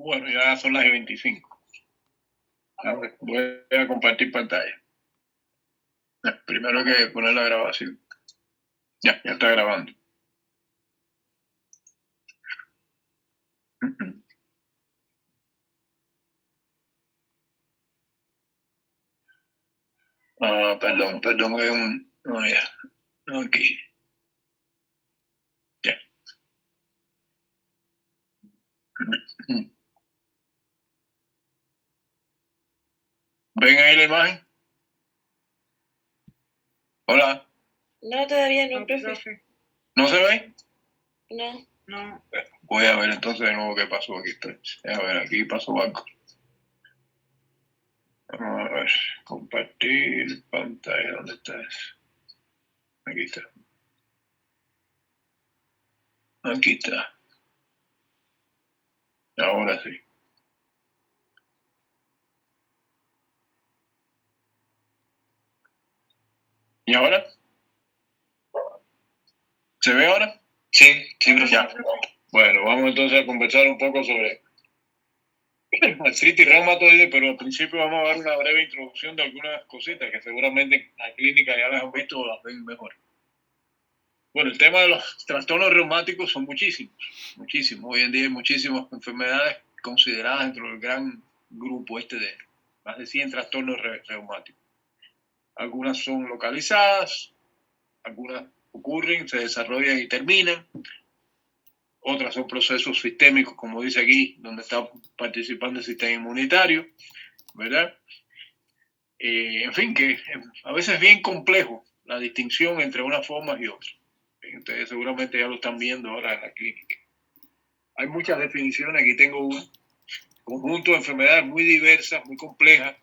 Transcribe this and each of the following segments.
Bueno, ya son las 25. A ver, voy a compartir pantalla. Primero hay que poner la grabación. Ya está grabando. Perdón, es un... No, ya. Aquí. Ya. ¿Ven ahí la imagen? Hola. No, todavía no, profe. ¿No se ve? No. Voy a ver entonces de nuevo qué pasó aquí. A ver, aquí pasó algo. Vamos a ver. Compartir pantalla. ¿Dónde estás? Aquí está. Aquí está. Ahora sí. ¿Y ahora? ¿Se ve ahora? Sí, profe. Ya. Bueno, vamos entonces a conversar un poco sobre artritis reumatoide, pero al principio vamos a dar una breve introducción de algunas cositas que seguramente en la clínica ya las han visto o las ven mejor. Bueno, el tema de los trastornos reumáticos son muchísimos. Hoy en día hay muchísimas enfermedades consideradas dentro del gran grupo de más de 100 trastornos reumáticos. Algunas son localizadas, algunas ocurren, se desarrollan y terminan. Otras son procesos sistémicos, como dice aquí, donde está participando el sistema inmunitario, ¿verdad? En fin, que a veces es bien complejo la distinción entre unas formas y otras. Ustedes seguramente ya lo están viendo ahora en la clínica. Hay muchas definiciones, aquí tengo un conjunto de enfermedades muy diversas, muy complejas.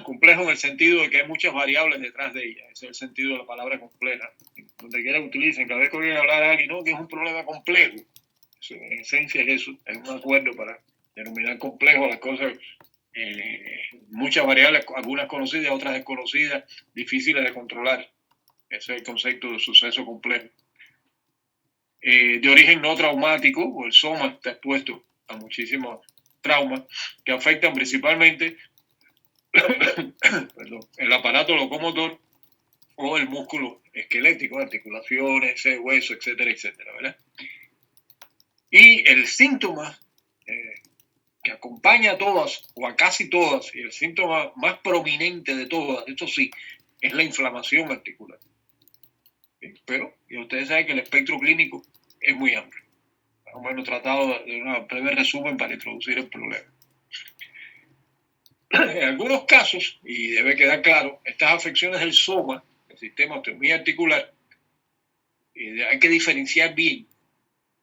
Complejo en el sentido de que hay muchas variables detrás de ellas. Ese es el sentido de la palabra compleja. Donde quiera que utilicen, cada vez que oyen hablar a alguien, no, que es un problema complejo. Eso, en esencia es eso, es un acuerdo para denominar complejo las cosas. Muchas variables, algunas conocidas, otras desconocidas, difíciles de controlar. Ese es el concepto de suceso complejo. De origen no traumático, o el soma está expuesto a muchísimos traumas que afectan principalmente perdón, el aparato locomotor o el músculo esquelético, articulaciones, hueso, etcétera, etcétera, ¿verdad? Y el síntoma que acompaña a todas o a casi todas, y el síntoma más prominente de todas, esto sí, es la inflamación articular. Pero y ustedes saben que el espectro clínico es muy amplio. Más o menos tratado de un breve resumen para introducir el problema. En algunos casos, y debe quedar claro, estas afecciones del soma, el sistema osteotomía articular, hay que diferenciar bien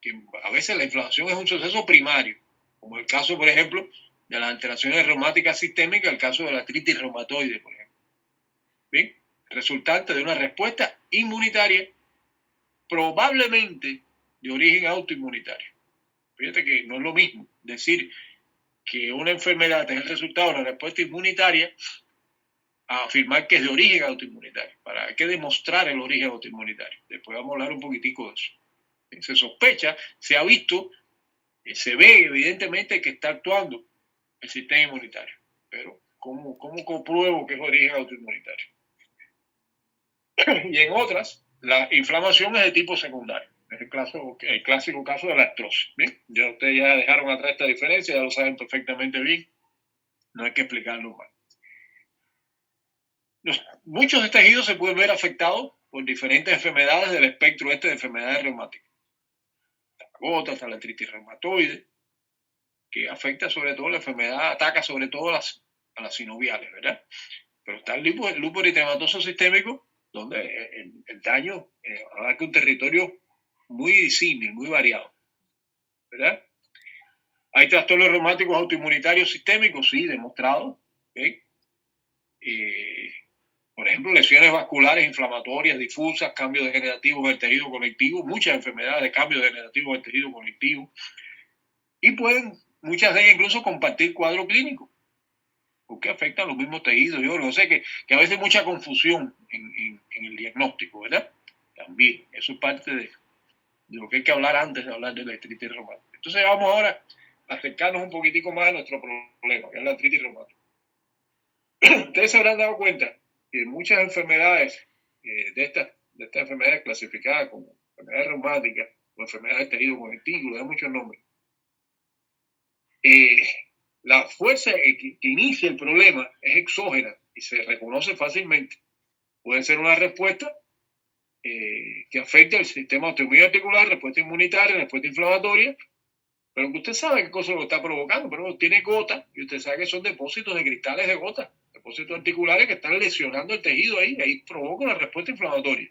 que a veces la inflamación es un suceso primario, como el caso, por ejemplo, de las alteraciones reumáticas sistémicas, el caso de la artritis reumatoide, por ejemplo. ¿Bien? Resultante de una respuesta inmunitaria probablemente de origen autoinmunitario. Fíjate que no es lo mismo decir que una enfermedad es el resultado de una respuesta inmunitaria a afirmar que es de origen autoinmunitario. Hay que demostrar el origen autoinmunitario. Después vamos a hablar un poquitico de eso. Se sospecha, se ha visto, se ve evidentemente que está actuando el sistema inmunitario. Pero ¿cómo compruebo que es origen autoinmunitario? Y en otras, la inflamación es de tipo secundario. Es el clásico caso de la artrosis. ¿Bien? Ya ustedes ya dejaron atrás esta diferencia, ya lo saben perfectamente bien. No hay que explicarlo más. Muchos tejidos se pueden ver afectados por diferentes enfermedades del espectro de enfermedades reumáticas. Está la gota, está la artritis reumatoide, que afecta sobre todo la enfermedad, ataca sobre todo a las sinoviales, ¿verdad? Pero está el lupus eritematoso sistémico, donde el daño abarca un territorio muy disímil, muy variado, ¿verdad? Hay trastornos reumáticos autoinmunitarios sistémicos, sí, demostrados, ¿okay? Por ejemplo, lesiones vasculares inflamatorias difusas, cambios degenerativos del tejido conectivo, muchas enfermedades de cambios degenerativos del tejido conectivo, y pueden, muchas de ellas incluso, compartir cuadro clínico, porque afectan los mismos tejidos. Yo sé que a veces hay mucha confusión en el diagnóstico, ¿verdad? También, eso es parte de lo que hay que hablar antes de hablar de la artritis reumatoide. Entonces vamos ahora acercarnos un poquitico más a nuestro problema, que es la artritis reumatoide. Ustedes se habrán dado cuenta que muchas enfermedades de estas enfermedades clasificadas como enfermedades reumáticas o enfermedades de tejido conectivo, de muchos nombres, la fuerza que inicia el problema es exógena y se reconoce fácilmente. Puede ser una respuesta que afecta el sistema autoinmune articular, respuesta inmunitaria, respuesta inflamatoria, pero que usted sabe qué cosa lo está provocando. Pero tiene gotas y usted sabe que son depósitos de cristales de gotas, depósitos articulares que están lesionando el tejido ahí, y ahí provoca una respuesta inflamatoria.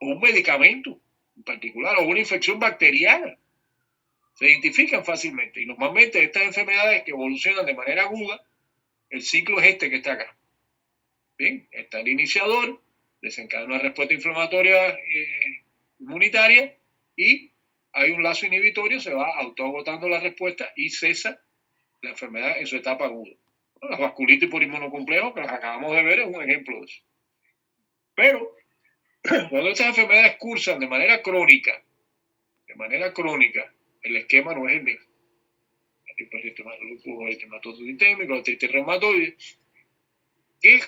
O un medicamento en particular, o una infección bacteriana. Se identifican fácilmente. Y normalmente estas enfermedades que evolucionan de manera aguda, el ciclo es este que está acá. Bien, está el iniciador, desencadena una respuesta inflamatoria inmunitaria y hay un lazo inhibitorio, se va autoagotando la respuesta y cesa la enfermedad en su etapa aguda. Bueno, la vasculitis por inmunocomplejo, que las acabamos de ver, es un ejemplo de eso. Pero cuando estas enfermedades cursan de manera crónica, el esquema no es el mismo. El eritematoso sistémico, la artritis reumatoide.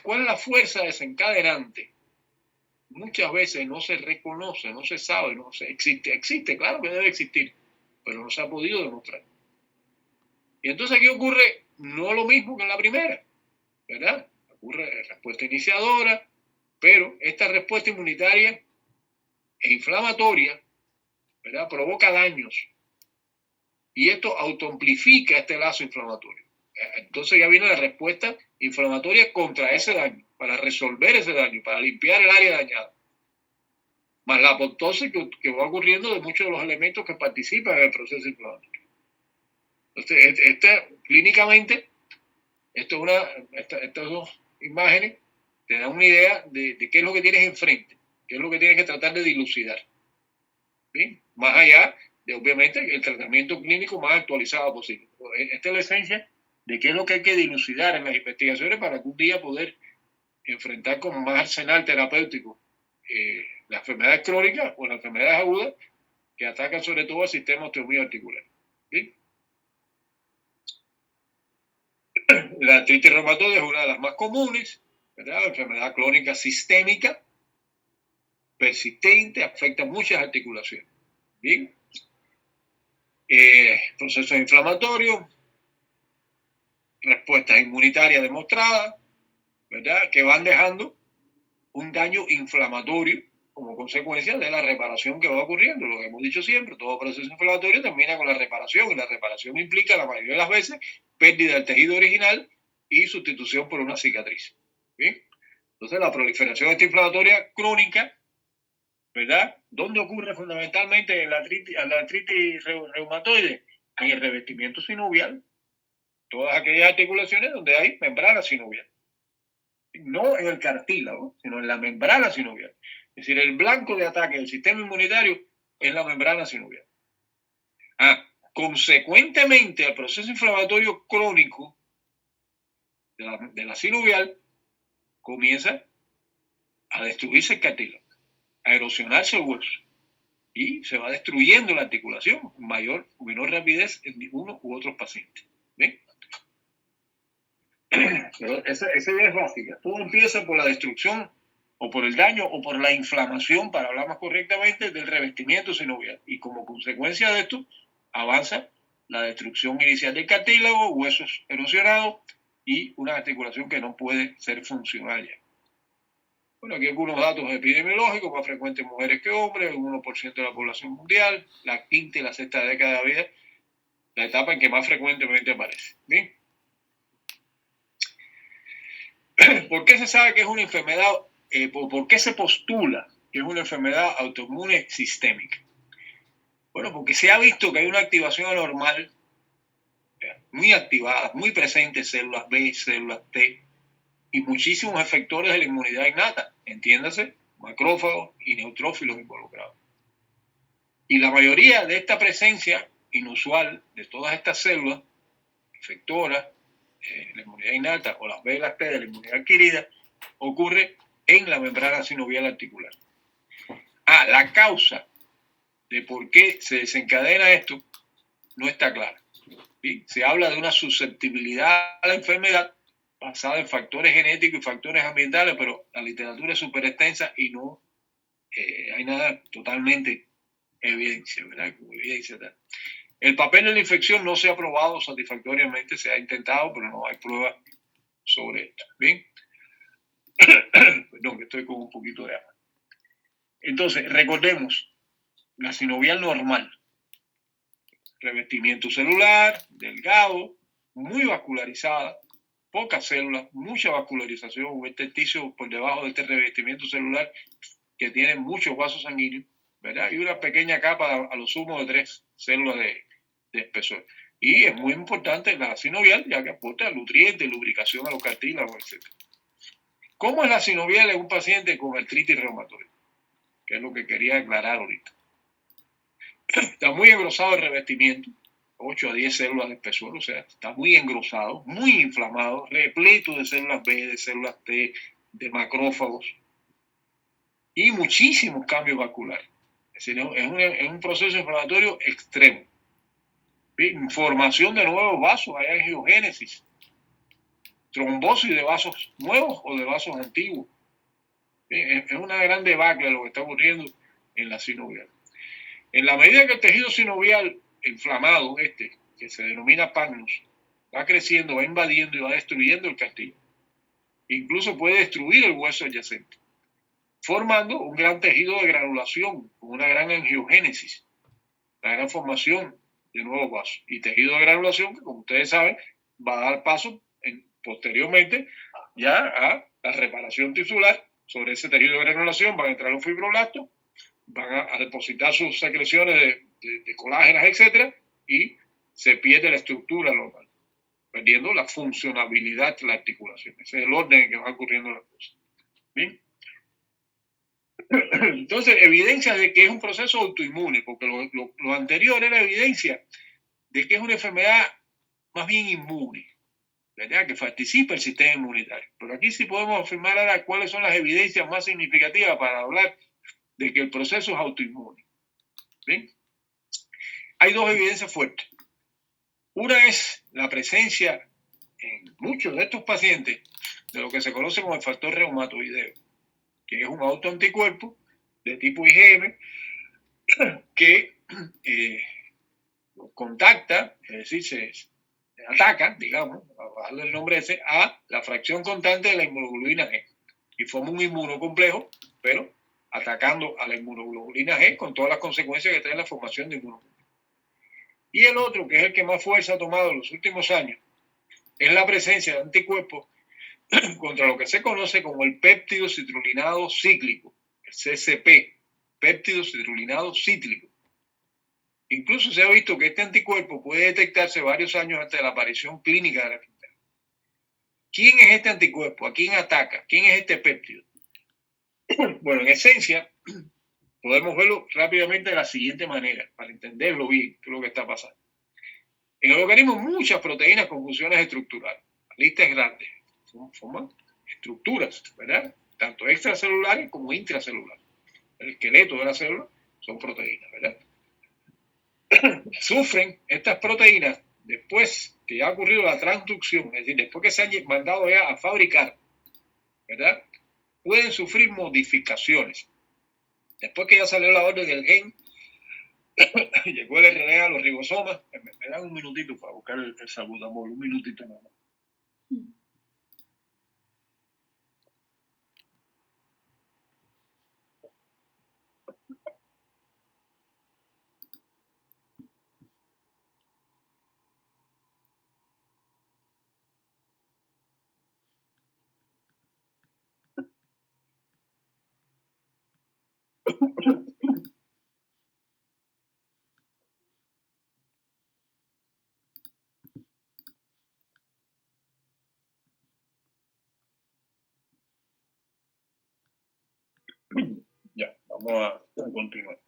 ¿Cuál es la fuerza desencadenante? Muchas veces no se reconoce, no se sabe, no se existe, claro que debe existir, pero no se ha podido demostrar. Y entonces aquí ocurre no lo mismo que en la primera, ¿verdad? Ocurre respuesta iniciadora, pero esta respuesta inmunitaria e inflamatoria, ¿verdad? Provoca daños y esto autoamplifica este lazo inflamatorio. Entonces ya viene la respuesta inflamatoria contra ese daño, para resolver ese daño, para limpiar el área dañada. Más la apoptosis que va ocurriendo de muchos de los elementos que participan en el proceso inflamatorio. Entonces, clínicamente, estas dos imágenes te dan una idea de qué es lo que tienes enfrente, qué es lo que tienes que tratar de dilucidar. ¿Bien? Más allá de, obviamente, el tratamiento clínico más actualizado posible. Esta es la esencia de qué es lo que hay que dilucidar en las investigaciones para algún día poder enfrentar con más arsenal terapéutico las enfermedades crónicas o las enfermedades agudas que atacan sobre todo al sistema autoinmune articular. ¿Sí? La artritis reumatoide es una de las más comunes, ¿verdad? La enfermedad crónica sistémica, persistente, afecta muchas articulaciones. ¿Bien? Procesos inflamatorios, respuestas inmunitarias demostradas, ¿verdad? Que van dejando un daño inflamatorio como consecuencia de la reparación que va ocurriendo. Lo que hemos dicho siempre, todo proceso inflamatorio termina con la reparación, y la reparación implica la mayoría de las veces pérdida del tejido original y sustitución por una cicatriz. ¿Bien? Entonces la proliferación antiinflamatoria crónica, ¿verdad? ¿Dónde ocurre fundamentalmente en la artritis reumatoide? En el revestimiento sinovial, todas aquellas articulaciones donde hay membrana sinovial. No en el cartílago, sino en la membrana sinovial. Es decir, el blanco de ataque del sistema inmunitario es la membrana sinovial. Consecuentemente al proceso inflamatorio crónico de la sinovial, comienza a destruirse el cartílago, a erosionarse el hueso, y se va destruyendo la articulación con mayor o menor rapidez en uno u otros pacientes. ¿Ven? Pero esa idea es básica. Todo empieza por la destrucción o por el daño o por la inflamación, para hablar más correctamente, del revestimiento sinovial. Y como consecuencia de esto, avanza la destrucción inicial del cartílago, huesos erosionados y una articulación que no puede ser funcional ya. Bueno, aquí algunos datos epidemiológicos, más frecuentes en mujeres que hombres, el 1% de la población mundial, la quinta y la sexta década de vida, la etapa en que más frecuentemente aparece. ¿Bien? ¿Por qué se sabe que es una enfermedad? ¿Por qué se postula que es una enfermedad autoinmune sistémica? Bueno, porque se ha visto que hay una activación anormal, muy activada, muy presente, células B, células T, y muchísimos efectores de la inmunidad innata, entiéndase, macrófagos y neutrófilos involucrados. Y la mayoría de esta presencia inusual de todas estas células efectoras, la inmunidad innata o las B y las T de la inmunidad adquirida, ocurre en la membrana sinovial articular. La causa de por qué se desencadena esto no está clara. ¿sí? Se habla de una susceptibilidad a la enfermedad basada en factores genéticos y factores ambientales, pero la literatura es súper extensa y no hay nada totalmente evidencia, ¿verdad? Como evidencia tal. El papel de la infección no se ha probado satisfactoriamente, se ha intentado, pero no hay pruebas sobre esto. ¿Bien? Perdón, que estoy con un poquito de agua. Entonces, recordemos, la sinovial normal, revestimiento celular, delgado, muy vascularizada, pocas células, mucha vascularización, un intersticio por debajo de este revestimiento celular que tiene muchos vasos sanguíneos, ¿verdad? Y una pequeña capa a lo sumo de 3 células de espesor. Y es muy importante la sinovial, ya que aporta nutrientes, lubricación a los cartílagos, etc. ¿Cómo es la sinovial en un paciente con artritis reumatoide? Que es lo que quería aclarar ahorita. Está muy engrosado el revestimiento, 8 a 10 células de espesor, o sea, está muy engrosado, muy inflamado, repleto de células B, de células T, de macrófagos y muchísimos cambios vasculares. Es decir, es un proceso inflamatorio extremo. Formación de nuevos vasos, hay angiogénesis, trombosis de vasos nuevos o de vasos antiguos. Es una gran debacle lo que está ocurriendo en la sinovial. En la medida que el tejido sinovial inflamado, que se denomina pagnus, va creciendo, va invadiendo y va destruyendo el cartílago. Incluso puede destruir el hueso adyacente, formando un gran tejido de granulación, con una gran angiogénesis, una gran formación de nuevos vasos. Y tejido de granulación que, como ustedes saben, va a dar paso posteriormente ya a la reparación tisular. Sobre ese tejido de granulación van a entrar los fibroblastos, van a depositar sus secreciones de colágenas, etcétera, y se pierde la estructura normal, perdiendo la funcionabilidad de la articulación. Ese es el orden en que van ocurriendo las cosas. ¿Bien? Entonces, evidencia de que es un proceso autoinmune, porque lo anterior era evidencia de que es una enfermedad más bien inmune, ¿verdad? Que participa el sistema inmunitario. Pero aquí sí podemos afirmar ahora cuáles son las evidencias más significativas para hablar de que el proceso es autoinmune. ¿Bien? Hay dos evidencias fuertes. Una es la presencia en muchos de estos pacientes de lo que se conoce como el factor reumatoideo, que es un autoanticuerpo de tipo IgM que contacta, es decir, se ataca, digamos, a darle el nombre ese, a la fracción constante de la inmunoglobulina G y forma un inmunocomplejo, pero atacando a la inmunoglobulina G con todas las consecuencias que trae la formación de inmunoglobulina. Y el otro, que es el que más fuerza ha tomado en los últimos años, es la presencia de anticuerpos contra lo que se conoce como el péptido citrulinado cíclico, el CCP, péptido citrulinado cíclico. Incluso se ha visto que este anticuerpo puede detectarse varios años antes de la aparición clínica de la enfermedad. ¿Quién es este anticuerpo? ¿A quién ataca? ¿Quién es este péptido? Bueno, en esencia, podemos verlo rápidamente de la siguiente manera, para entenderlo bien, qué es lo que está pasando. En el organismo muchas proteínas con funciones estructurales. La lista es grande. Forman estructuras, ¿verdad? Tanto extracelulares como intracelulares. El esqueleto de la célula son proteínas, ¿verdad? Sufren estas proteínas después que ya ha ocurrido la transducción, es decir, después que se han mandado ya a fabricar, ¿verdad? Pueden sufrir modificaciones. Después que ya salió la orden del gen, llegó el RNA a los ribosomas. Me dan un minutito para buscar el salbutamol, un minutito nada más. Ya, vamos a continuar.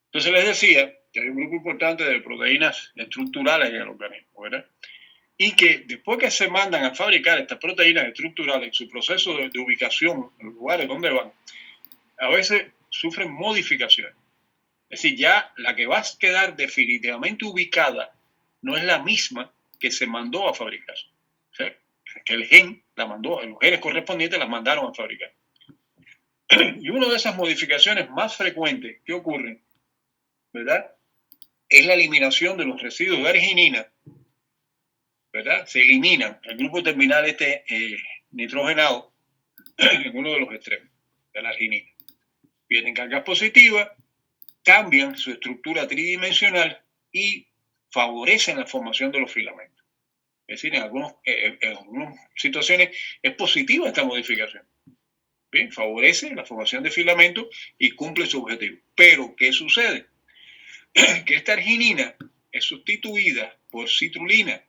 Entonces les decía que hay un grupo importante de proteínas estructurales en el organismo, ¿verdad? Y que después que se mandan a fabricar estas proteínas estructurales en su proceso de ubicación en los lugares donde van, a veces sufren modificaciones. Es decir, ya la que va a quedar definitivamente ubicada no es la misma que se mandó a fabricar. O sea, que el gen la mandó, los genes correspondientes las mandaron a fabricar. Y una de esas modificaciones más frecuentes que ocurren, ¿verdad?, es la eliminación de los residuos de arginina, ¿verdad? Se eliminan el grupo terminal nitrogenado en uno de los extremos de la arginina. Vienen cargas positivas, cambian su estructura tridimensional y favorecen la formación de los filamentos. Es decir, en algunas situaciones es positiva esta modificación. ¿Bien? Favorece la formación de filamentos y cumple su objetivo. Pero, ¿qué sucede? Que esta arginina es sustituida por citrulina.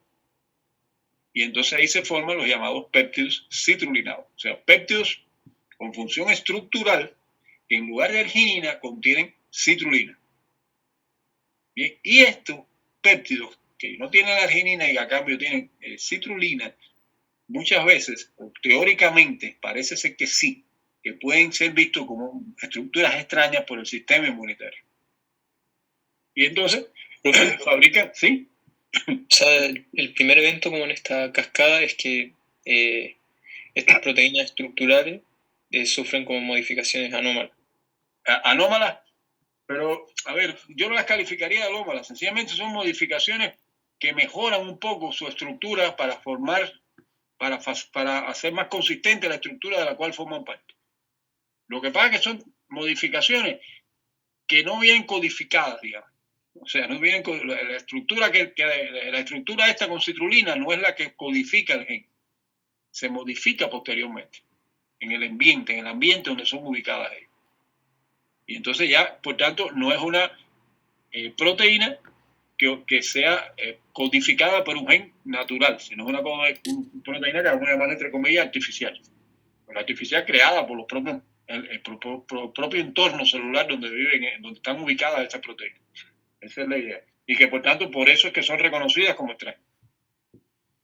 Y entonces ahí se forman los llamados péptidos citrulinados. O sea, péptidos con función estructural que en lugar de arginina contienen citrulina. Bien, y estos péptidos que no tienen arginina y a cambio tienen citrulina, muchas veces, teóricamente, parece ser que sí, que pueden ser vistos como estructuras extrañas por el sistema inmunitario. Y entonces, fabrican, ¿sí? O sea, el primer evento como en esta cascada es que estas proteínas estructurales sufren como modificaciones anómalas. Anómalas, pero, a ver, yo no las calificaría de anómalas, sencillamente son modificaciones que mejoran un poco su estructura para formar, para hacer más consistente la estructura de la cual forman parte. Lo que pasa es que son modificaciones que no vienen codificadas, digamos. O sea, no vienen la estructura la estructura esta con citrulina no es la que codifica el gen. Se modifica posteriormente en el ambiente donde son ubicadas ellas. Y entonces ya, por tanto, no es una proteína que sea codificada por un gen natural, sino es una proteína que vamos a llamar entre comillas artificial. Pero artificial creada por los propios el propio entorno celular donde viven, donde están ubicadas estas proteínas. Esa es la idea. Y que por tanto, por eso es que son reconocidas como extrañas.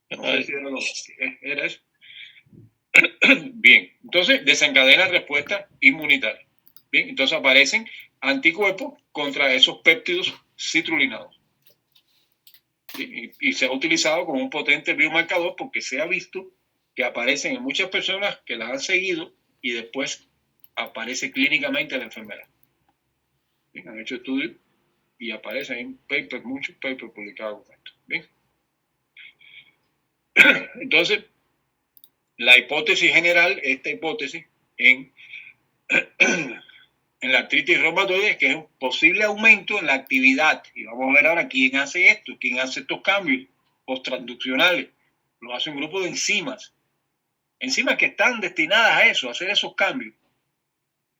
No sé si era eso. Bien, entonces desencadena respuesta inmunitaria. Bien, entonces aparecen anticuerpos contra esos péptidos citrulinados. Y se ha utilizado como un potente biomarcador porque se ha visto que aparecen en muchas personas que las han seguido y después aparece clínicamente la enfermedad. Bien, han hecho estudios y aparecen en papers, muchos papers publicados con esto. Bien. Entonces, la hipótesis general, esta hipótesis en la artritis reumatoide es que es un posible aumento en la actividad. Y vamos a ver ahora quién hace esto, quién hace estos cambios posttransduccionales. Lo hace un grupo de enzimas. Enzimas que están destinadas a eso, a hacer esos cambios.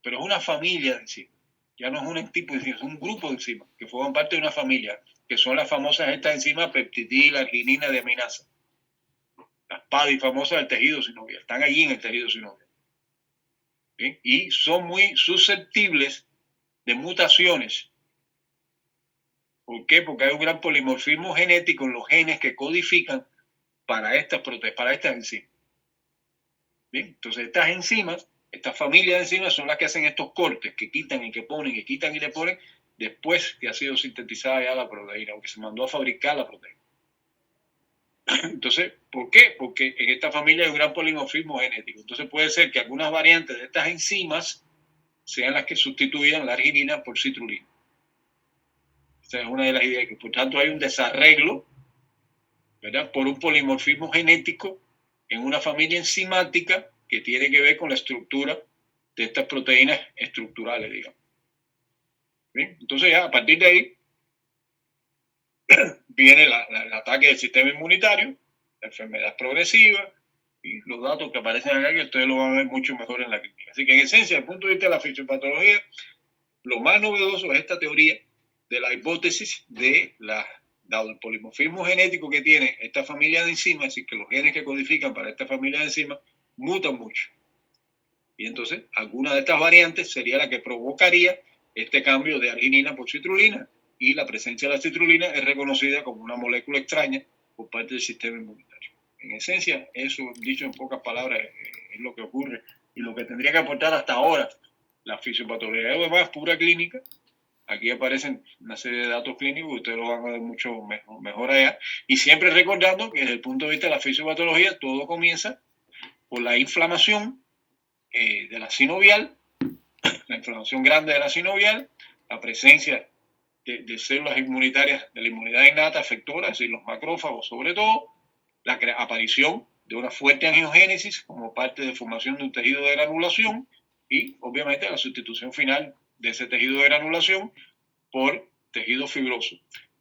Pero es una familia de enzimas. Ya no es un tipo de enzimas, es un grupo de enzimas que forman parte de una familia, que son las famosas estas enzimas peptidil, arginina, deaminasa. Las PADI famosas del tejido sinovial. Están allí en el tejido sinovial. ¿Sí? Y son muy susceptibles de mutaciones. ¿Por qué? Porque hay un gran polimorfismo genético en los genes que codifican para estas proteínas, para estas enzimas. ¿Bien? Entonces estas enzimas, estas familias de enzimas son las que hacen estos cortes, que quitan y que ponen, que quitan y le ponen, después que ha sido sintetizada ya la proteína, o que se mandó a fabricar la proteína. Entonces, ¿por qué? Porque en esta familia hay un gran polimorfismo genético. Entonces puede ser que algunas variantes de estas enzimas sean las que sustituyan la arginina por citrulina. Esa es una de las ideas, que por tanto hay un desarreglo, ¿verdad?, por un polimorfismo genético en una familia enzimática que tiene que ver con la estructura de estas proteínas estructurales, digamos. ¿Bien? Entonces ya a partir de ahí viene el ataque del sistema inmunitario, la enfermedad progresiva y los datos que aparecen acá que ustedes lo van a ver mucho mejor en la clínica. Así que en esencia, desde el punto de vista de la fisiopatología, lo más novedoso es esta teoría de la hipótesis dado el polimorfismo genético que tiene esta familia de enzimas, es decir, que los genes que codifican para esta familia de enzimas mutan mucho. Y entonces, alguna de estas variantes sería la que provocaría este cambio de arginina por citrulina, y la presencia de la citrulina es reconocida como una molécula extraña por parte del sistema inmunitario. En esencia, eso, dicho en pocas palabras, es lo que ocurre y lo que tendría que aportar hasta ahora la fisiopatología. Además, pura clínica, aquí aparecen una serie de datos clínicos, ustedes lo van a ver mucho mejor allá. Y siempre recordando que desde el punto de vista de la fisiopatología, todo comienza por la inflamación de la sinovial, la inflamación grande de la sinovial, la presencia de células inmunitarias de la inmunidad innata efectora, es decir, los macrófagos sobre todo, la aparición de una fuerte angiogénesis como parte de formación de un tejido de granulación y obviamente la sustitución final de ese tejido de granulación por tejido fibroso.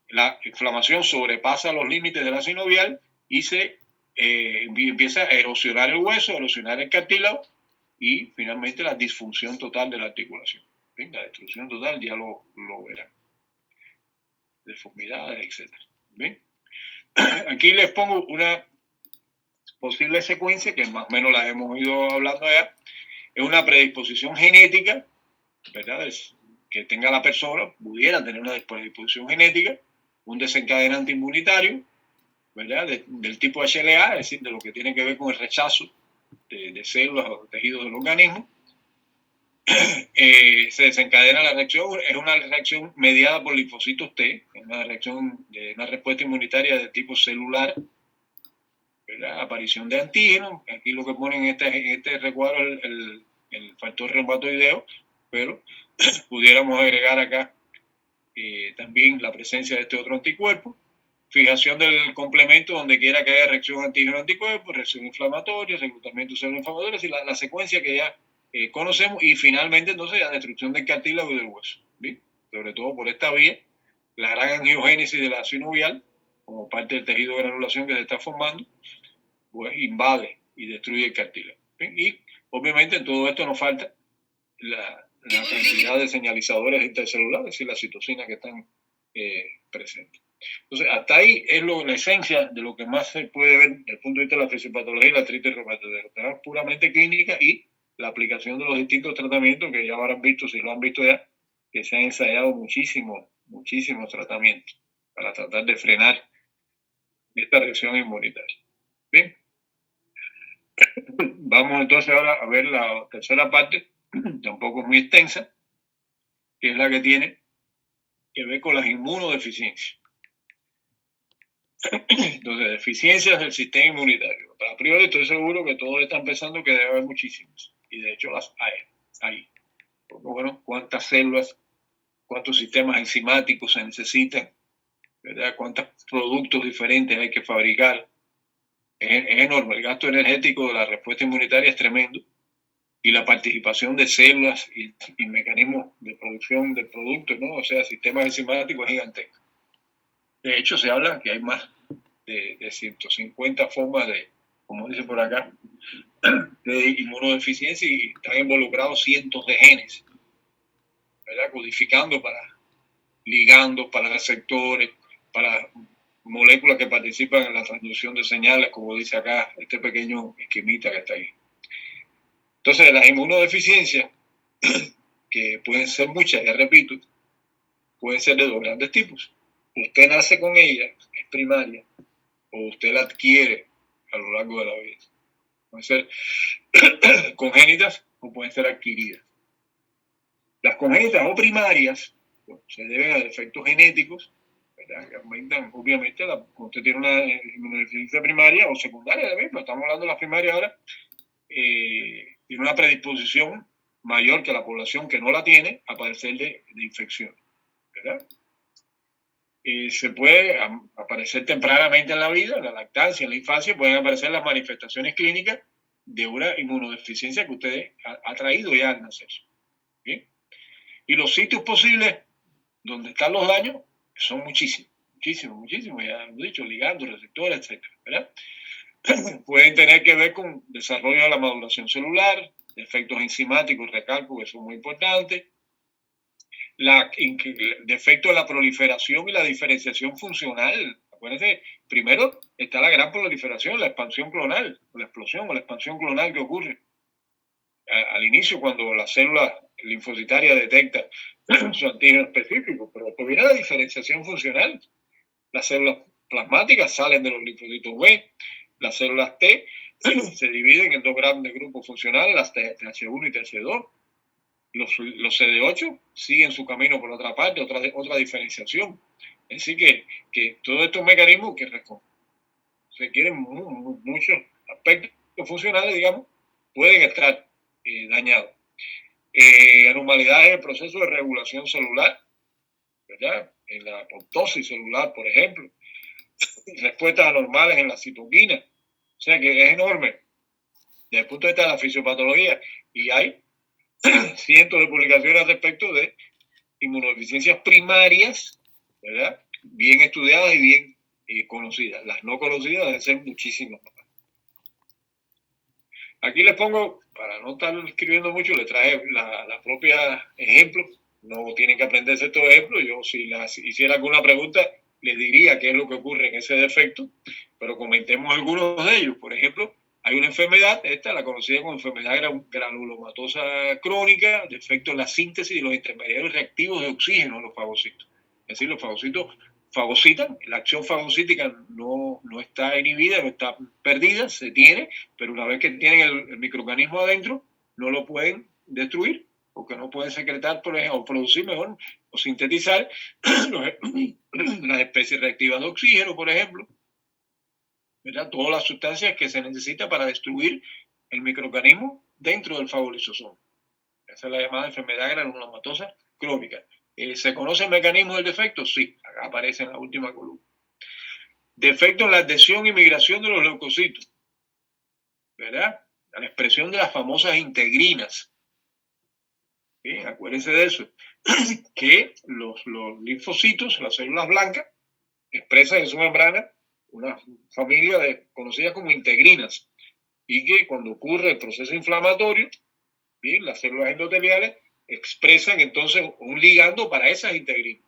La inflamación sobrepasa los límites de la sinovial y se empieza a erosionar el hueso, a erosionar el cartílago y finalmente la disfunción total de la articulación. ¿Sí? La destrucción total ya lo verán. Deformidades, etc. ¿Bien? Aquí les pongo una posible secuencia que más o menos la hemos ido hablando ya. Es una predisposición genética, ¿verdad? Que tenga la persona, pudiera tener una predisposición genética, un desencadenante inmunitario, ¿verdad? Del tipo HLA, es decir, de lo que tiene que ver con el rechazo de células o tejidos del organismo. Se desencadena la reacción, es una reacción mediada por linfocitos T, es una reacción de una respuesta inmunitaria de tipo celular, ¿verdad? Aparición de antígenos, aquí lo que ponen en este recuadro el factor reumatoideo, pero pudiéramos agregar acá también la presencia de este otro anticuerpo, fijación del complemento donde quiera que haya reacción antígeno-anticuerpo, reacción inflamatoria, reclutamiento de células inflamatorias y la secuencia que ya conocemos y finalmente entonces la destrucción del cartílago y del hueso, ¿sí? Sobre todo por esta vía, la gran angiogénesis de la sinovial como parte del tejido de granulación que se está formando, pues invade y destruye el cartílago, ¿sí? Y obviamente en todo esto nos falta la cantidad de señalizadores intercelulares, es decir, las citocinas que están presentes. Entonces, hasta ahí es la esencia de lo que más se puede ver desde el punto de vista de la fisiopatología y la artritis reumatoidea. Es puramente clínica y la aplicación de los distintos tratamientos que ya habrán visto, si lo han visto ya, que se han ensayado muchísimos tratamientos para tratar de frenar esta reacción inmunitaria. Bien. Vamos entonces ahora a ver la tercera parte, tampoco es muy extensa, que es la que tiene que ver con las inmunodeficiencias. Entonces, deficiencias del sistema inmunitario. A priori estoy seguro que todos están pensando que debe haber muchísimas. Y de hecho las hay. Porque, bueno, cuántas células, cuántos sistemas enzimáticos se necesitan, ¿verdad? Cuántos productos diferentes hay que fabricar. Es enorme. El gasto energético de la respuesta inmunitaria es tremendo. Y la participación de células y mecanismos de producción de productos, ¿no? O sea, sistemas enzimáticos es gigantesco. De hecho, se habla que hay más de 150 formas de, como dice por acá, de inmunodeficiencia y están involucrados cientos de genes, ¿verdad? Codificando para ligandos, para receptores, para moléculas que participan en la transducción de señales, como dice acá este pequeño esquemita que está ahí. Entonces, las inmunodeficiencias, que pueden ser muchas, ya repito, pueden ser de dos grandes tipos. Usted nace con ella, es primaria, o usted la adquiere a lo largo de la vida. Pueden ser congénitas o pueden ser adquiridas. Las congénitas o primarias pues, se deben a defectos genéticos, ¿verdad? Que aumentan, obviamente, cuando usted tiene una inmunodeficiencia primaria o secundaria, pero estamos hablando de las primarias ahora, tiene una predisposición mayor que la población que no la tiene a padecer de infección, ¿verdad? Se puede aparecer tempranamente en la vida, en la lactancia, en la infancia, pueden aparecer las manifestaciones clínicas de una inmunodeficiencia que usted ha traído ya al nacer. ¿Bien? Y los sitios posibles donde están los daños son muchísimos, ya hemos dicho, ligandos, receptores, etcétera, ¿verdad? Pueden tener que ver con desarrollo de la maduración celular, efectos enzimáticos, recalco, que son muy importantes, defecto de la proliferación y la diferenciación funcional. Acuérdense, primero está la gran proliferación, la expansión clonal, la explosión o la expansión clonal que ocurre al inicio cuando la célula linfocitaria detecta su antígeno específico, pero después viene la diferenciación funcional. Las células plasmáticas salen de los linfocitos B, las células T se dividen en dos grandes grupos funcionales, las TH1 y TH2. Los CD8 siguen su camino por otra parte, otra diferenciación. Es decir, que todos estos mecanismos que requieren muchos aspectos funcionales, digamos, pueden estar dañados. Anormalidades en el proceso de regulación celular, ¿verdad? En la apoptosis celular, por ejemplo. Respuestas anormales en la citoquina. O sea que es enorme desde el punto de vista de la fisiopatología. Y hay cientos de publicaciones al respecto de inmunodeficiencias primarias, ¿verdad? Bien estudiadas y bien conocidas. Las no conocidas deben ser muchísimas más. Aquí les pongo, para no estar escribiendo mucho, les traje la propia ejemplo. No tienen que aprenderse estos ejemplos. Yo, si hiciera alguna pregunta, les diría qué es lo que ocurre en ese defecto, pero comentemos algunos de ellos. Por ejemplo, hay una enfermedad, esta la conocida como enfermedad granulomatosa crónica, defecto en la síntesis de los intermediarios reactivos de oxígeno en los fagocitos. Es decir, los fagocitos fagocitan, la acción fagocítica no está inhibida, no está perdida, se tiene, pero una vez que tienen el microorganismo adentro, no lo pueden destruir, porque no pueden secretar, por ejemplo, o producir mejor, o sintetizar las especies reactivas de oxígeno, por ejemplo, ¿verdad? Todas las sustancias que se necesitan para destruir el microorganismo dentro del fagolisosoma. Esa es la llamada enfermedad granulomatosa crónica. ¿Se conoce el mecanismo del defecto? Sí, acá aparece en la última columna. Defecto en la adhesión y migración de los leucocitos, ¿verdad? La expresión de las famosas integrinas. ¿Sí? Acuérdense de eso, que los linfocitos, las células blancas, expresan en su membrana una familia conocida como integrinas, y que cuando ocurre el proceso inflamatorio, bien, las células endoteliales expresan entonces un ligando para esas integrinas,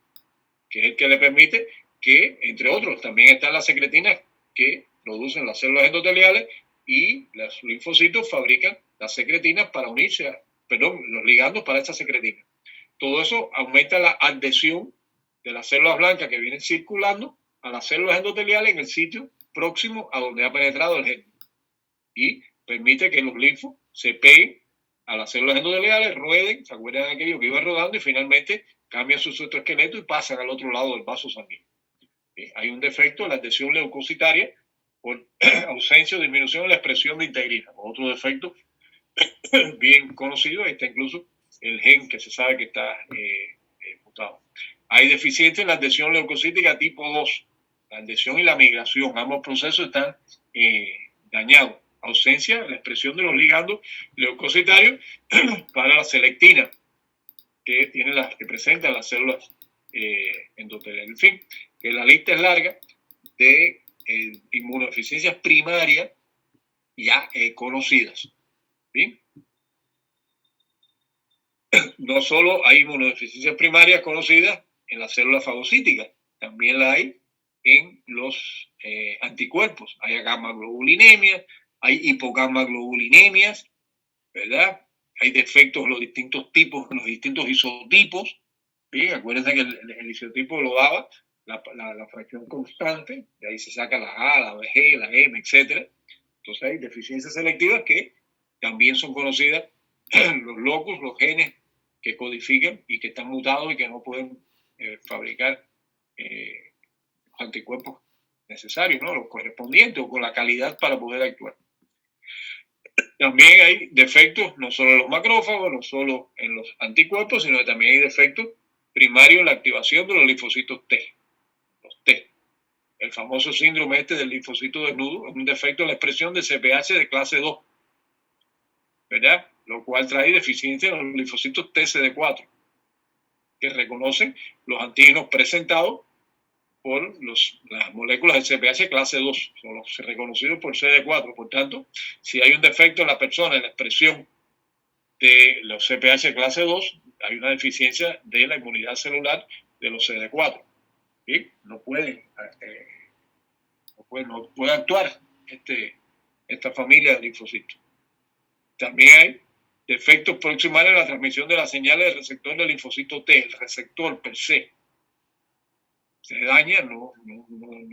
que es el que le permite que, entre otros, también están las secretinas que producen las células endoteliales, y los linfocitos fabrican las secretinas para unirse los ligandos para esas secretinas. Todo eso aumenta la adhesión de las células blancas que vienen circulando a las células endoteliales en el sitio próximo a donde ha penetrado el gen, y permite que los linfos se peguen a las células endoteliales, rueden, se acuerdan de aquello que iba rodando, y finalmente cambian su citoesqueleto y pasan al otro lado del vaso sanguíneo. Hay un defecto en la adhesión leucocitaria por ausencia o disminución en la expresión de integrina. Otro defecto bien conocido, está incluso el gen que se sabe que está mutado. Hay deficiencia en la adhesión leucocítica tipo 2, la adhesión y la migración. Ambos procesos están dañados. Ausencia, la expresión de los ligandos leucocitarios para la selectina que presentan las células endoteliales. En fin, que la lista es larga de inmunodeficiencias primarias ya conocidas. ¿Bien? No solo hay inmunodeficiencias primarias conocidas en las células fagocíticas, también la hay en los anticuerpos. Hay gamma-globulinemias, hay hipogamma-globulинemias, ¿verdad? Hay defectos en los distintos tipos, en los distintos isotipos. Bien, acuérdense que el isotipo lo daba la fracción constante, de ahí se saca la A, la G, la M, etc. Entonces hay deficiencias selectivas que también son conocidas, los locus, los genes que codifican y que están mutados y que no pueden fabricar los anticuerpos necesarios, ¿no? Los correspondientes o con la calidad para poder actuar. También hay defectos no solo en los macrófagos, no solo en los anticuerpos, sino que también hay defectos primarios en la activación de los linfocitos T, los T. El famoso síndrome del linfocito desnudo es un defecto en la expresión de CPH de clase 2, ¿verdad? Lo cual trae deficiencia en los linfocitos TCD4, que reconocen los antígenos presentados por las moléculas del CPH clase 2, son los reconocidos por CD4. Por tanto, si hay un defecto en la persona en la expresión de los CPH clase 2, hay una deficiencia de la inmunidad celular de los CD4. ¿Sí? No puede actuar esta familia de linfocitos. También hay defectos proximales en la transmisión de las señales del receptor del linfocito T, el receptor per se. Se daña, no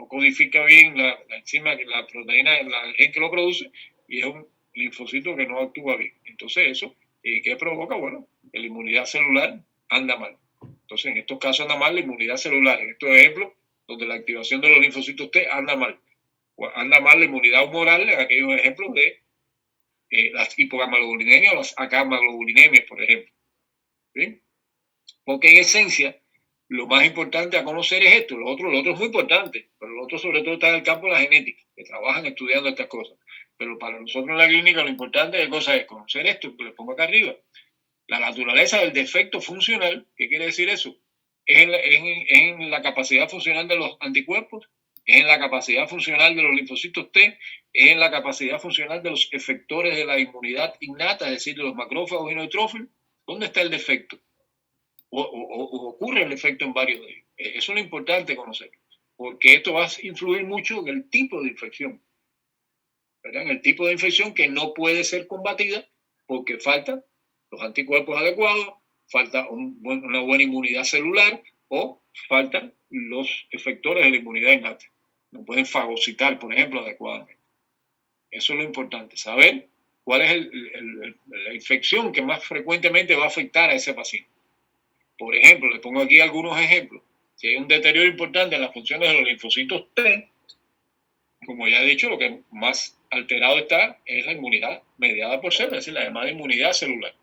codifica bien la enzima, la proteína, el gen que lo produce, y es un linfocito que no actúa bien. Entonces eso, ¿qué provoca? Bueno, la inmunidad celular anda mal. Entonces, en estos casos anda mal la inmunidad celular. En estos ejemplos, donde la activación de los linfocitos T anda mal. O anda mal la inmunidad humoral en aquellos ejemplos de las hipogammaglobulinemias o las agamaglobulinemias, por ejemplo. ¿Sí? Porque en esencia, lo más importante a conocer es esto. Lo otro es muy importante, pero lo otro sobre todo está en el campo de la genética, que trabajan estudiando estas cosas. Pero para nosotros en la clínica lo importante de cosas es conocer esto, que les pongo acá arriba. La naturaleza del defecto funcional, ¿qué quiere decir eso? Es en la capacidad funcional de los anticuerpos, es en la capacidad funcional de los linfocitos T, es en la capacidad funcional de los efectores de la inmunidad innata, es decir, de los macrófagos y neutrófilos. ¿Dónde está el defecto? O ocurre el efecto en varios de ellos. Eso es lo importante conocer, porque esto va a influir mucho en el tipo de infección, ¿verdad? En el tipo de infección que no puede ser combatida porque faltan los anticuerpos adecuados, falta una buena inmunidad celular o faltan los efectores de la inmunidad innata. No pueden fagocitar, por ejemplo, adecuadamente. Eso es lo importante, saber cuál es la infección que más frecuentemente va a afectar a ese paciente. Por ejemplo, les pongo aquí algunos ejemplos. Si hay un deterioro importante en las funciones de los linfocitos T, como ya he dicho, lo que más alterado está es la inmunidad mediada por células, es decir, la llamada inmunidad celular.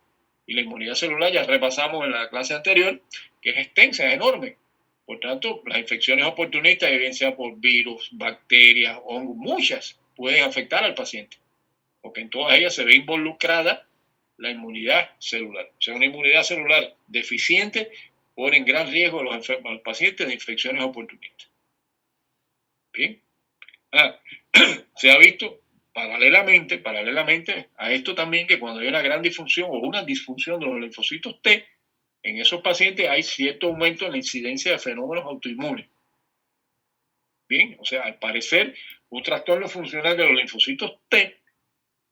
Y la inmunidad celular ya repasamos en la clase anterior, que es extensa, es enorme. Por tanto, las infecciones oportunistas, bien sea por virus, bacterias, hongos, muchas pueden afectar al paciente, porque en todas ellas se ve involucrada la inmunidad celular. O sea, una inmunidad celular deficiente pone en gran riesgo a los pacientes de infecciones oportunistas. Bien. Se ha visto paralelamente a esto también que cuando hay una gran disfunción o una disfunción de los linfocitos T, en esos pacientes hay cierto aumento en la incidencia de fenómenos autoinmunes. Bien, o sea, al parecer, un trastorno funcional de los linfocitos T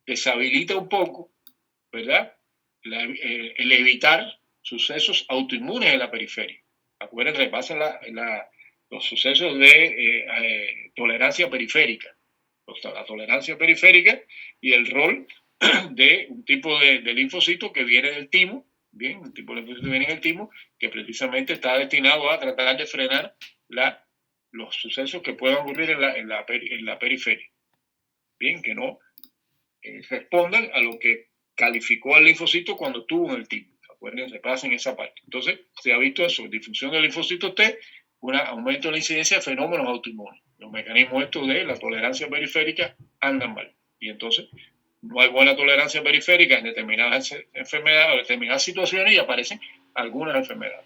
deshabilita un poco, ¿verdad? El evitar sucesos autoinmunes en la periferia. Acuérdense, repasen los sucesos de tolerancia periférica. La tolerancia periférica y el rol de un tipo de linfocito que viene del timo, bien, un tipo de linfocito que viene del timo, que precisamente está destinado a tratar de frenar los sucesos que puedan ocurrir en la periferia. Bien, que no respondan a lo que calificó al linfocito cuando estuvo en el timo. Acuérdense, pasen esa parte. Entonces, se ha visto eso, difusión del linfocito T, un aumento de la incidencia de fenómenos autoinmunes. Los mecanismos estos de la tolerancia periférica andan mal. Y entonces, no hay buena tolerancia periférica en determinadas enfermedades o determinadas situaciones y aparecen algunas enfermedades.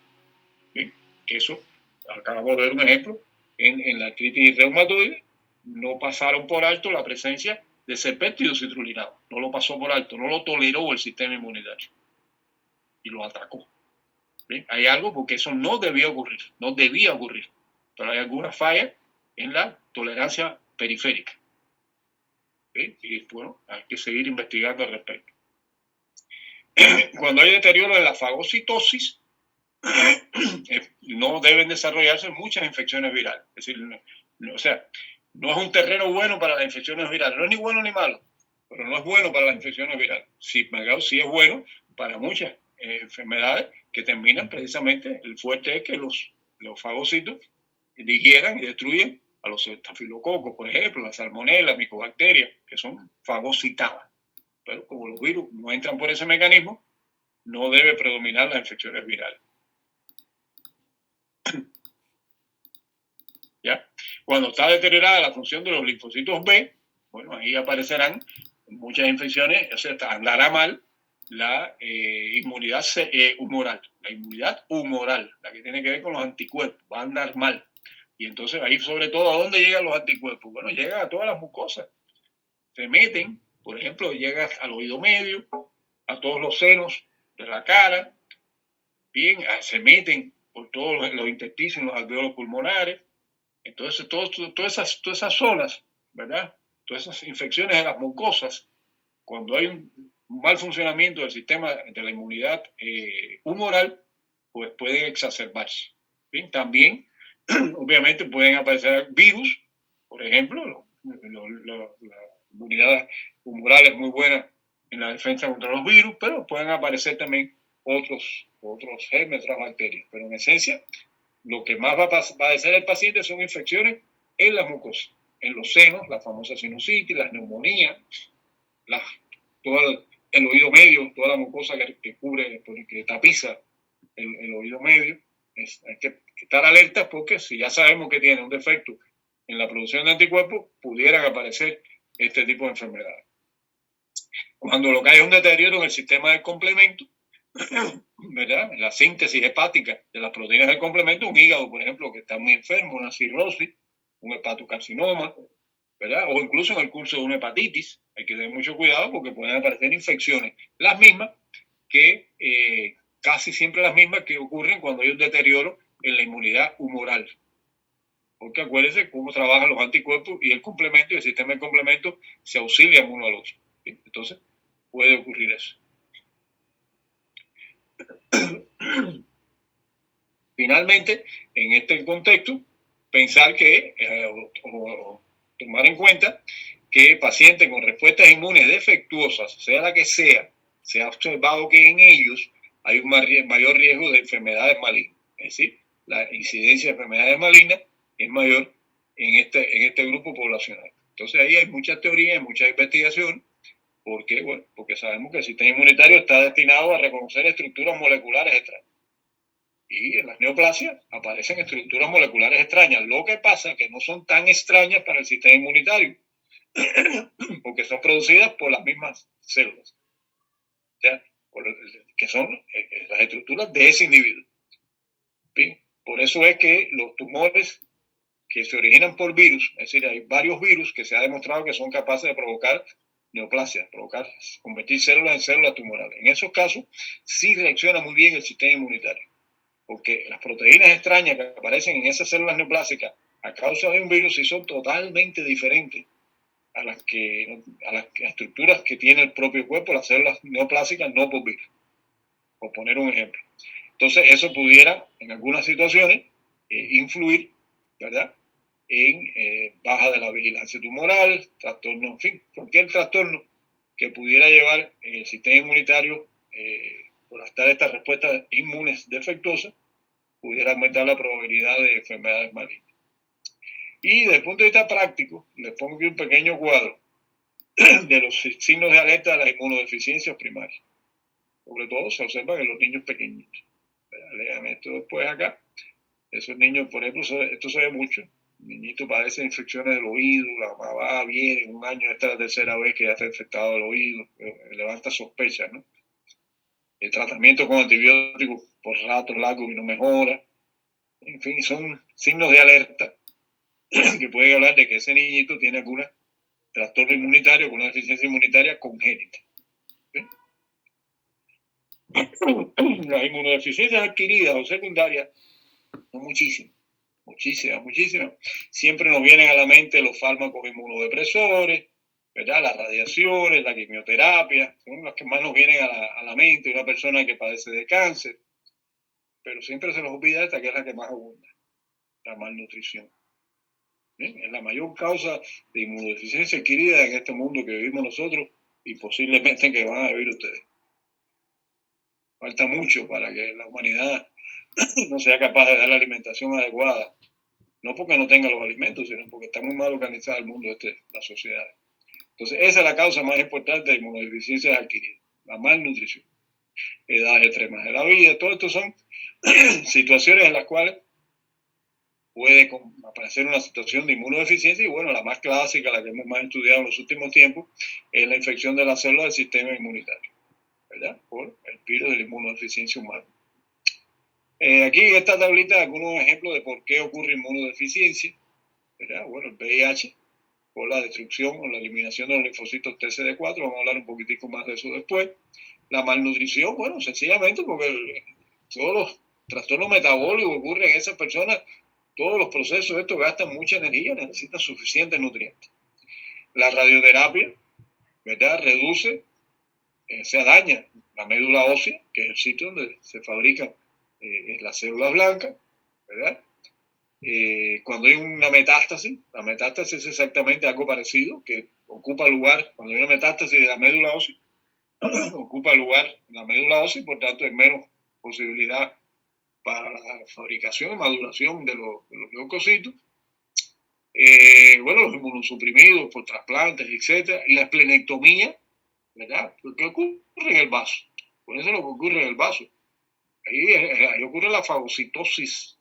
¿Bien? Eso, acabamos de ver un ejemplo, en la artritis reumatoide, no pasaron por alto la presencia de serpéntido citrulinado. No lo pasó por alto, no lo toleró el sistema inmunitario y lo atacó. ¿Bien? Hay algo porque eso no debía ocurrir, pero hay algunas fallas en la tolerancia periférica. ¿Bien? Y bueno, hay que seguir investigando al respecto. Cuando hay deterioro en la fagocitosis, no deben desarrollarse muchas infecciones virales. Es decir, o sea, no es un terreno bueno para las infecciones virales. No es ni bueno ni malo, pero no es bueno para las infecciones virales. Sí, sí es bueno para muchas enfermedades que terminan precisamente, el fuerte es que los fagocitos digieran y destruyen a los estafilococos, por ejemplo, las salmonelas, micobacterias, que son fagocitadas. Pero como los virus no entran por ese mecanismo, no debe predominar las infecciones virales. ¿Ya? Cuando está deteriorada la función de los linfocitos B, bueno, ahí aparecerán muchas infecciones, o sea, andará mal la inmunidad humoral, la que tiene que ver con los anticuerpos, va a andar mal. Y entonces ahí sobre todo, ¿a dónde llegan los anticuerpos? Bueno, llegan a todas las mucosas. Se meten, por ejemplo, llegan al oído medio, a todos los senos de la cara, bien, se meten por todos los intestinos, los alveolos pulmonares. Entonces, todas esas zonas, ¿verdad? Todas esas infecciones de las mucosas, cuando hay un mal funcionamiento del sistema de la inmunidad humoral, pues pueden exacerbarse. ¿Bien? También, obviamente, pueden aparecer virus, por ejemplo, la inmunidad humoral es muy buena en la defensa contra los virus, pero pueden aparecer también otros gérmenes, otras bacterias. Pero en esencia, lo que más va a padecer el paciente son infecciones en las mucosas, en los senos, la famosa sinusitis, las neumonías, todo el oído medio, toda la mucosa que cubre, que tapiza el oído medio. Hay que estar alertas porque si ya sabemos que tiene un defecto en la producción de anticuerpos, pudieran aparecer este tipo de enfermedades. Cuando lo que hay es un deterioro en el sistema del complemento, ¿verdad? La síntesis hepática de las proteínas del complemento, un hígado, por ejemplo, que está muy enfermo, una cirrosis, un hepatocarcinoma, ¿verdad? O incluso en el curso de una hepatitis, hay que tener mucho cuidado porque pueden aparecer infecciones, las mismas que, casi siempre las mismas que ocurren cuando hay un deterioro en la inmunidad humoral. Porque acuérdense cómo trabajan los anticuerpos y el complemento, y el sistema de complemento se auxilian uno al otro. ¿Sí? Entonces, puede ocurrir eso. Finalmente, en este contexto, pensar que, o tomar en cuenta que pacientes con respuestas inmunes defectuosas, sea la que sea, se ha observado que en ellos hay un mayor riesgo de enfermedades malignas. Es decir, la incidencia de enfermedades malignas es mayor en este grupo poblacional. Entonces ahí hay muchas teorías, muchas investigaciones. ¿Por qué? Bueno, porque sabemos que el sistema inmunitario está destinado a reconocer estructuras moleculares extrañas. Y en las neoplasias aparecen estructuras moleculares extrañas. Lo que pasa es que no son tan extrañas para el sistema inmunitario, porque son producidas por las mismas células, o sea, que son las estructuras de ese individuo. Bien, por eso es que los tumores que se originan por virus, es decir, hay varios virus que se ha demostrado que son capaces de provocar neoplasia, convertir células en células tumorales. En esos casos sí reacciona muy bien el sistema inmunitario, porque las proteínas extrañas que aparecen en esas células neoplásicas a causa de un virus sí son totalmente diferentes a las estructuras que tiene el propio cuerpo, las células neoplásicas, no por virus. Por poner un ejemplo. Entonces, eso pudiera, en algunas situaciones, influir, ¿verdad?, en baja de la vigilancia tumoral, trastorno, en fin, cualquier trastorno que pudiera llevar en el sistema inmunitario, por estar estas respuestas inmunes defectuosas, pudiera aumentar la probabilidad de enfermedades malignas. Y desde el punto de vista práctico, les pongo aquí un pequeño cuadro de los signos de alerta de las inmunodeficiencias primarias. Sobre todo se observa en los niños pequeñitos. Lean esto después acá. Esos niños, por ejemplo, esto se ve mucho. El niñito padece infecciones del oído, la mamá va, viene, en un año, esta es la tercera vez que ya está infectado el oído, levanta sospechas, ¿no? El tratamiento con antibióticos por rato largo y no mejora. En fin, son signos de alerta que pueden hablar de que ese niñito tiene algún trastorno inmunitario, alguna deficiencia inmunitaria congénita. ¿Sí? Las inmunodeficiencias adquiridas o secundarias son muchísimas. Siempre nos vienen a la mente los fármacos inmunodepresores, ¿verdad? Las radiaciones, la quimioterapia, son las que más nos vienen a la mente, una persona que padece de cáncer. Pero siempre se nos olvida esta, que es la que más abunda, la malnutrición. ¿Bien? Es la mayor causa de inmunodeficiencia adquirida en este mundo que vivimos nosotros y posiblemente que van a vivir ustedes. Falta mucho para que la humanidad no sea capaz de dar la alimentación adecuada. No porque no tenga los alimentos, sino porque está muy mal organizado el mundo, la sociedad. Entonces, esa es la causa más importante de inmunodeficiencias adquiridas, la malnutrición. Edades extremas de la vida, todo esto son situaciones en las cuales puede aparecer una situación de inmunodeficiencia y bueno, la más clásica, la que hemos más estudiado en los últimos tiempos, es la infección de las células del sistema inmunitario, ¿verdad? Por el virus de la inmunodeficiencia humana. Aquí en esta tablita algunos ejemplos de por qué ocurre inmunodeficiencia, ¿verdad? Bueno, el VIH, por la destrucción o la eliminación de los linfocitos TCD4, vamos a hablar un poquitico más de eso después. La malnutrición, bueno, sencillamente porque todos los trastornos metabólicos que ocurren en esas personas, todos los procesos de estos gastan mucha energía, necesitan suficientes nutrientes. La radioterapia, ¿verdad?, reduce, se daña la médula ósea, que es el sitio donde se fabrican las células blancas, ¿verdad? Cuando hay una metástasis, la metástasis es exactamente algo parecido, que ocupa lugar, cuando hay una metástasis de la médula ósea, ocupa el lugar en la médula ósea y por tanto hay menos posibilidad para la fabricación y maduración de los leucocitos. Bueno, los inmunosuprimidos por trasplantes, etcétera, y la esplenectomía, ¿verdad? ¿Qué ocurre en el vaso? Por eso es lo que ocurre en el vaso. Ahí ocurre la fagocitosis,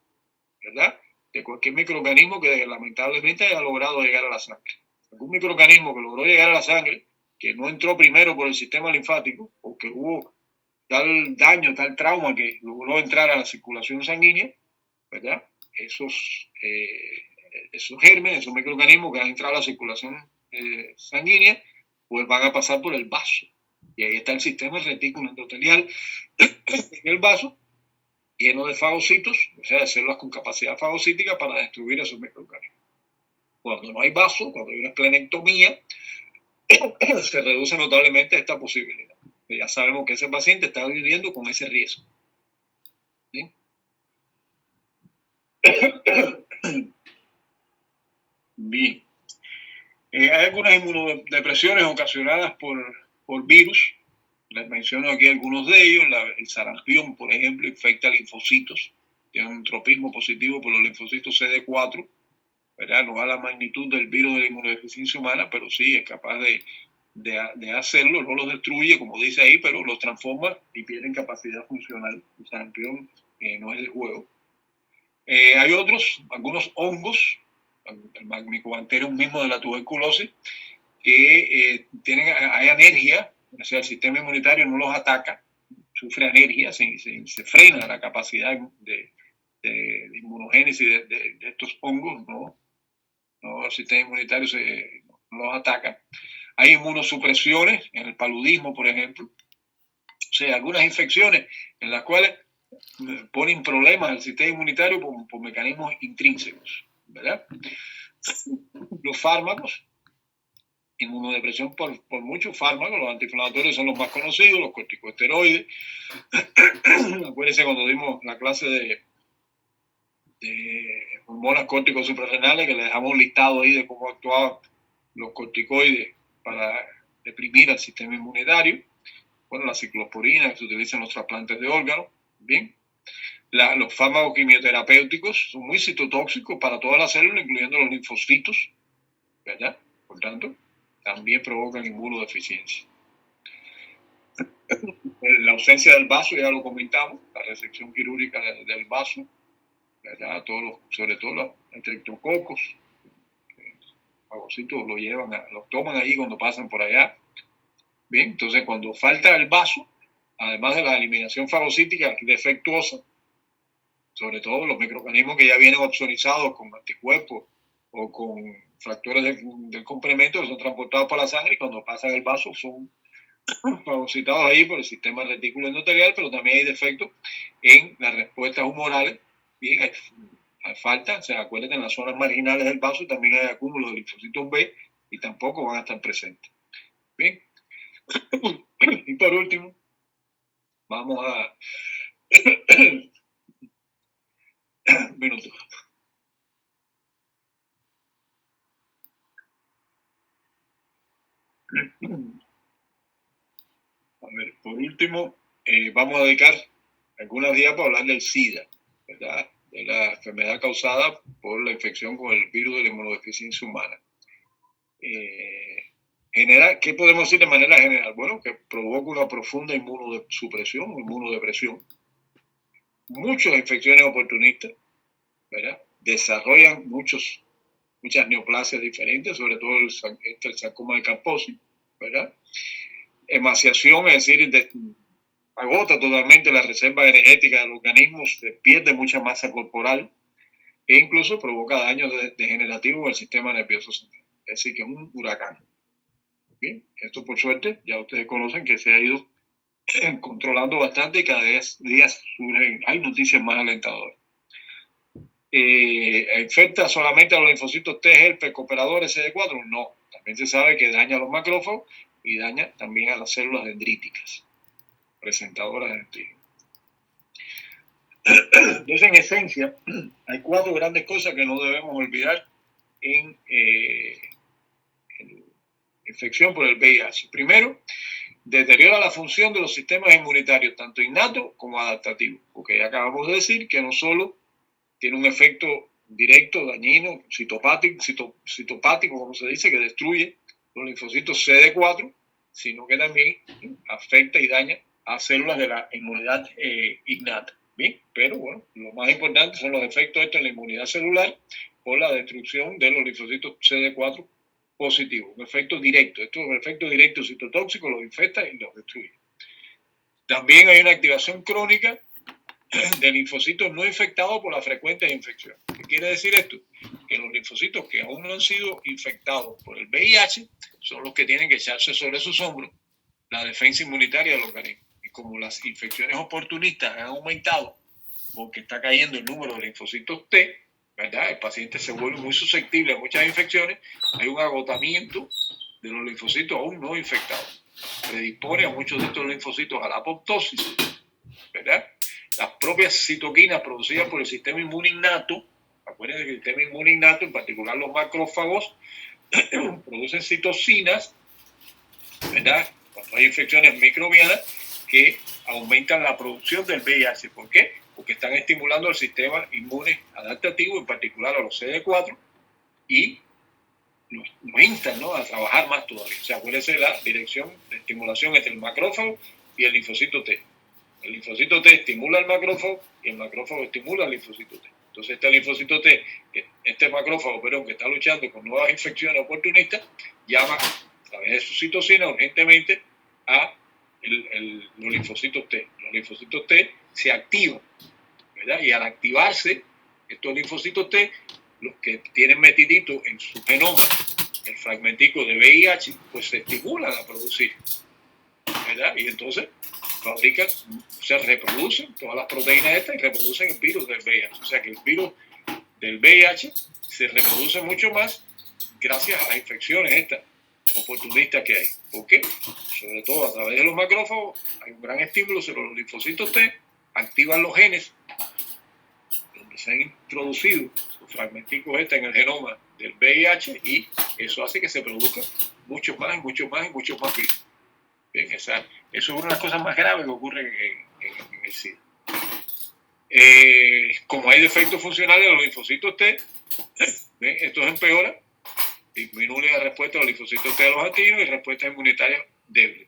¿verdad? De cualquier microorganismo que lamentablemente haya logrado llegar a la sangre. Algún microorganismo que logró llegar a la sangre, que no entró primero por el sistema linfático, o que hubo tal daño, tal trauma que logró entrar a la circulación sanguínea, ¿verdad? Esos gérmenes, esos microorganismos que han entrado a la circulación sanguínea, pues van a pasar por el vaso. Y ahí está el sistema retículo endotelial en el vaso, lleno de fagocitos, o sea, de células con capacidad fagocítica para destruir esos microorganismos. Cuando no hay vaso, cuando hay una esplenectomía, se reduce notablemente esta posibilidad. Ya sabemos que ese paciente está viviendo con ese riesgo. ¿Sí? Bien. Hay algunas inmunodepresiones ocasionadas por virus. Les menciono aquí algunos de ellos. El sarampión, por ejemplo, infecta linfocitos. Tiene un tropismo positivo por los linfocitos CD4. ¿Verdad? No a la magnitud del virus de la inmunodeficiencia humana, pero sí es capaz de hacerlo. No los destruye, como dice ahí, pero los transforma y pierden capacidad funcional. El sarampión no es de juego. Hay algunos hongos, el Mycobacterium mismo de la tuberculosis, que hay alergia, o sea, el sistema inmunitario no los ataca, sufre alergia, se frena la capacidad de inmunogénesis de estos hongos, ¿no? El sistema inmunitario no los ataca. Hay inmunosupresiones, en el paludismo, por ejemplo, o sea, algunas infecciones en las cuales ponen problemas al sistema inmunitario por mecanismos intrínsecos, ¿verdad? Los fármacos, inmunodepresión por muchos fármacos, los antiinflamatorios son los más conocidos, los corticosteroides. Acuérdense cuando dimos la clase de hormonas córticos suprarrenales, que le dejamos listado ahí de cómo actuaban los corticoides para deprimir al sistema inmunitario. Bueno, la ciclosporina que se utiliza en los trasplantes de órganos, bien. Los fármacos quimioterapéuticos son muy citotóxicos para todas las células, incluyendo los linfocitos, ¿verdad? Por tanto, también provocan inmunodeficiencia. La ausencia del vaso, ya lo comentamos, la resección quirúrgica del vaso, ¿verdad? Sobre todo los estreptococos, los fagocitos los toman ahí cuando pasan por allá. Bien, entonces cuando falta el vaso, además de la eliminación fagocítica defectuosa, sobre todo los microorganismos que ya vienen opsonizados con anticuerpos o con factores del complemento que son transportados por la sangre y cuando pasan el vaso son fagocitados ahí por el sistema retículo endotelial, pero también hay defectos en las respuestas humorales. Bien, hay falta, se acuerdan, en las zonas marginales del vaso también hay acúmulos de linfocitos B y tampoco van a estar presentes. Bien, y por último, vamos a minuto. A ver, por último, vamos a dedicar algunos días para hablar del SIDA, ¿verdad? De la enfermedad causada por la infección con el virus de la inmunodeficiencia humana. ¿Qué podemos decir de manera general? Bueno, que provoca una profunda inmunosupresión o inmunodepresión. Muchas infecciones oportunistas, ¿verdad? Desarrollan muchas neoplasias diferentes, sobre todo el sarcoma de Kaposi, ¿verdad? Emaciación, es decir, agota totalmente la reserva energética del organismo, se pierde mucha masa corporal e incluso provoca daños degenerativos en el sistema nervioso central. Es decir, que es un huracán. Bien, esto por suerte ya ustedes conocen que se ha ido controlando bastante y cada día hay noticias más alentadoras. ¿Infecta solamente a los linfocitos T, helper, cooperadores, CD4? No, también se sabe que daña a los macrófagos y daña también a las células dendríticas, presentadoras de antígenos. Entonces, en esencia, hay 4 grandes cosas que no debemos olvidar en infección por el VIH. Primero, deteriora la función de los sistemas inmunitarios, tanto innatos como adaptativos, porque ya acabamos de decir que no solo tiene un efecto directo, dañino, citopático, como se dice, que destruye los linfocitos CD4, sino que también afecta y daña a células de la inmunidad innata. Bien, pero bueno, lo más importante son los efectos estos en la inmunidad celular por la destrucción de los linfocitos CD4 positivos, un efecto directo. Estos efectos directos citotóxicos los infecta y los destruye. También hay una activación crónica de linfocitos no infectados por las frecuentes infecciones. ¿Qué quiere decir esto? Que los linfocitos que aún no han sido infectados por el VIH son los que tienen que echarse sobre sus hombros la defensa inmunitaria del organismo. Y como las infecciones oportunistas han aumentado porque está cayendo el número de linfocitos T, ¿verdad? El paciente se vuelve muy susceptible a muchas infecciones, hay un agotamiento de los linfocitos aún no infectados. Predispone a muchos de estos linfocitos a la apoptosis, ¿verdad? Las propias citoquinas producidas por el sistema inmune innato, acuérdense que el sistema inmune innato, en particular los macrófagos, producen citocinas, ¿verdad? Cuando hay infecciones microbianas que aumentan la producción del VIH. ¿Por qué? Porque están estimulando el sistema inmune adaptativo, en particular a los CD4, y nos instan, ¿no?, a trabajar más todavía. O sea, acuérdense la dirección de estimulación entre el macrófago y el linfocito T. El linfocito T estimula al macrófago y el macrófago estimula al linfocito T. Entonces este linfocito T, este macrófago, que está luchando con nuevas infecciones oportunistas, llama a través de su citocina urgentemente a los linfocitos T. Los linfocitos T se activan, ¿verdad? Y al activarse estos linfocitos T, los que tienen metidito en su genoma el fragmentico de VIH, pues se estimulan a producir, ¿verdad? Y entonces fabrican, se reproducen todas las proteínas estas y reproducen el virus del VIH. O sea que el virus del VIH se reproduce mucho más gracias a las infecciones estas oportunistas que hay. ¿Por qué? Sobre todo a través de los macrófagos hay un gran estímulo sobre los linfocitos T, activan los genes donde se han introducido los fragmenticos en el genoma del VIH y eso hace que se produzcan muchos más virus. Bien, eso es una de las cosas más graves que ocurren en el SIDA. Como hay defectos funcionales en los linfocitos T, ¿ven? Estos empeoran, disminuye la respuesta de los linfocitos T a los antígenos y respuesta inmunitaria débil.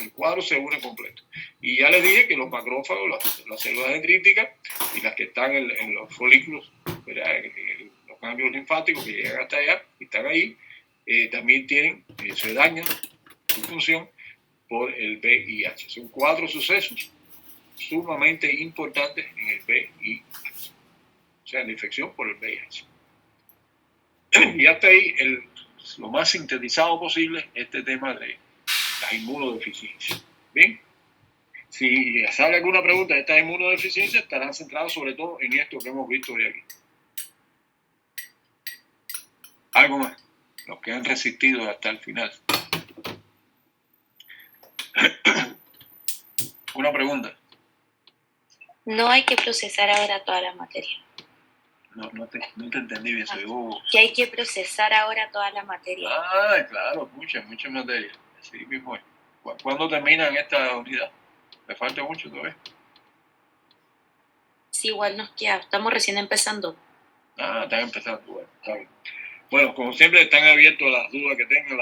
El cuadro se une completo. Y ya les dije que los macrófagos, las células dendríticas y las que están en los folículos, los ganglios linfáticos que llegan hasta allá y están ahí, también se dañan su función por el VIH. Son 4 sucesos sumamente importantes en el VIH, o sea, en la infección por el VIH. Y hasta ahí lo más sintetizado posible este tema de la inmunodeficiencia. Bien, si sale alguna pregunta de estas inmunodeficiencias, estarán centradas sobre todo en esto que hemos visto hoy aquí. Algo más, los que han resistido hasta el final. Una pregunta. No hay que procesar ahora toda la materia. No te entendí bien. Que hay que procesar ahora toda la materia. Ah, claro, mucha materia. Así mismo es. ¿Cuándo terminan esta unidad? ¿Le falta mucho todavía? Sí, igual nos queda. Estamos recién empezando. Ah, están empezando. Bueno, está bien. Bueno, como siempre, están abiertos las dudas que tengan.